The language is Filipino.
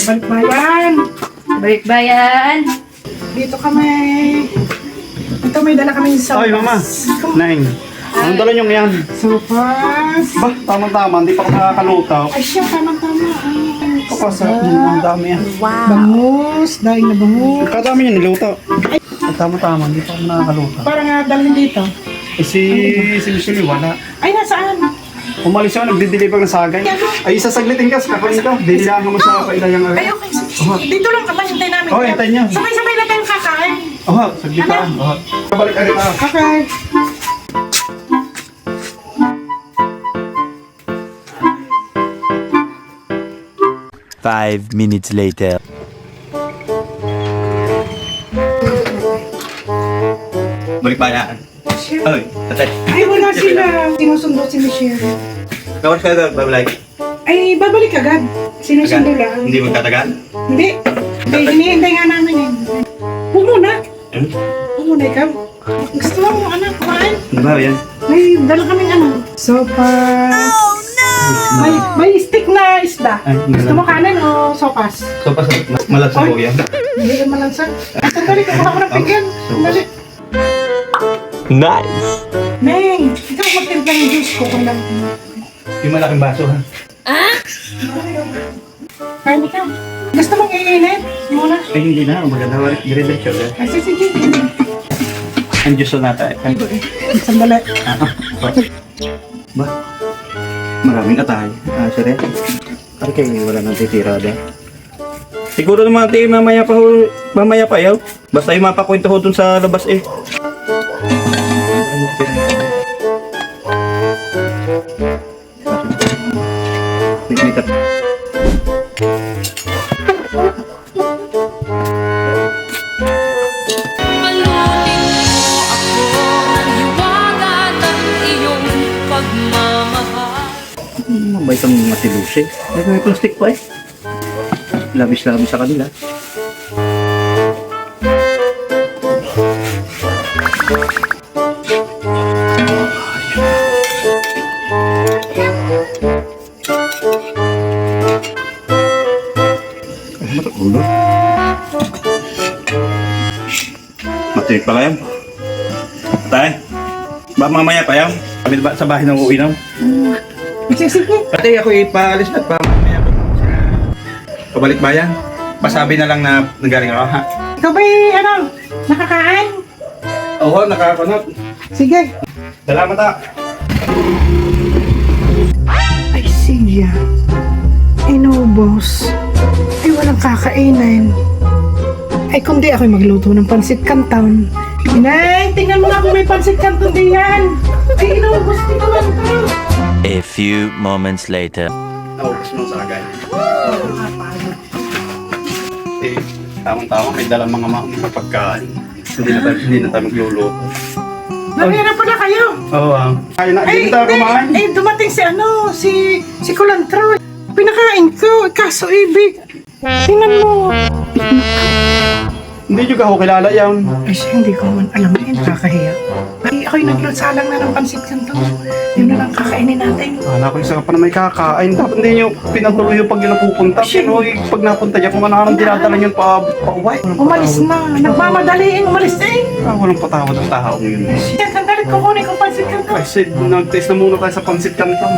Balikbayan. Balikbayan. Dito kami. Ito may dala kami sa... Ay, mama. Naing. Anong dala niyong yan? Sopas. Ba, tama-tama. Hindi pa ako nakakalutaw. Ay siya, tama-tama. Kapasarap naman. Ang dami yan. Bangus. Daing na bangus. Kadami niya niluto. Ay, tama-tama. Hindi pa ako nakakalutaw. Para nga dalhin dito. Eh, si Michelle wala. Ay, nasaan? Umalis ako, nagdi-deliver ng sagay. Ay, sasaglitin ka, kakain ka. Dilihan mo sa kailayang Ay, okay. Dito lang kami. Hintay namin. Oh, hintay niyo. Sabay-sabay na tayong kakain. Oh, saglit ka. Oh. Kabalik ka rin ka. Okay. Five minutes later. Balik bayan. Ay, tatay. Ay, wala sila. Sinusundo si Michelle. Kawas ka na, babalik. Ay, babalik agad. Sinusundo lang. Hindi magtatagal? Hindi. Hindi, hinihintay nga namin eh. Huwag muna. Hmm? Huwag muna ikaw. Gusto mo anak, kumain? Ano ba yan? May dala kaming ano. sopas. Oh no! May stick na isda. Ay, Gusto mo kanin o sopas? So, malansa po yan. Hindi ka malansa. Sandali ka ako ng pigyan. Sandali. Nice! Meng, ikaw magtimpla ng juice ko kung lang. Yung malaking baso ha. Kain ikaw. Gusto mong iinit? Muna. Ay, hindi na. Maganda balik. Dire-diretso. Ay, sige. Ang Diyos na natin. Sandali. Ba? Maraming atay. Sorry. Ay, kayo wala nang titirada. Siguro naman tayo mamaya pa yaw. Basta yung mapakwento ho dun sa labas eh. Malutin mo ako ng hiwaga ng iyong pagmamahal. Mabait ang matilusay. May plastic pa eh. Labis-labis sa kanila. Ulo. Matinig pala yan. Tay, ba mamaya pa yan? Kami ba sa bahay ng uinaw? Sige. Pati ako ipaalis na pa mamaya pa sa pabalik bayan. Pasabi na lang na nagaling ako ha. Ikaw ba'y ano? Nakakain? Oo, nakakunot. Sige. Salamat ha. Ay, siya. Inubos. Ay, walang kakainin. Ay, kung di ako'y magluto ng pansit canton. Inay, tingnan mo nga kung may pansit canton diyan. Ay, inubos di naman ito. A few moments later. Naubos mo sa agay. Eh, tamang-tama may dalang mga mga pagkain. Hindi na tayo magluluto. Namira pala kayo. Oo, kaya na, Ay, hindi tayo kumain. Ay, dumating si ano, si Kulantro. Pinakain ko, kaso ibig. Tingnan mo. Hindi nyo ka ako kilala yan. Ay, siya, hindi ko man alam na yun, nakakahiya. Ay, ako'y nagsalang na ng pansit canton. Yun na lang kakainin natin. Wala ko isa pa na may kakain. Dapat hindi nyo pinatuloy yung pag yun napupunta. Pero pag napunta niya, kung ano anong dinadala nyo pa-uwi. Umalis na. Nagmamadaliin, umalis na eh. Walang patawad ang tao ngayon. Siya, sandali ko kunin kong pansit canton. Ay, Sid, nag-taste na muna tayo sa pansit canton.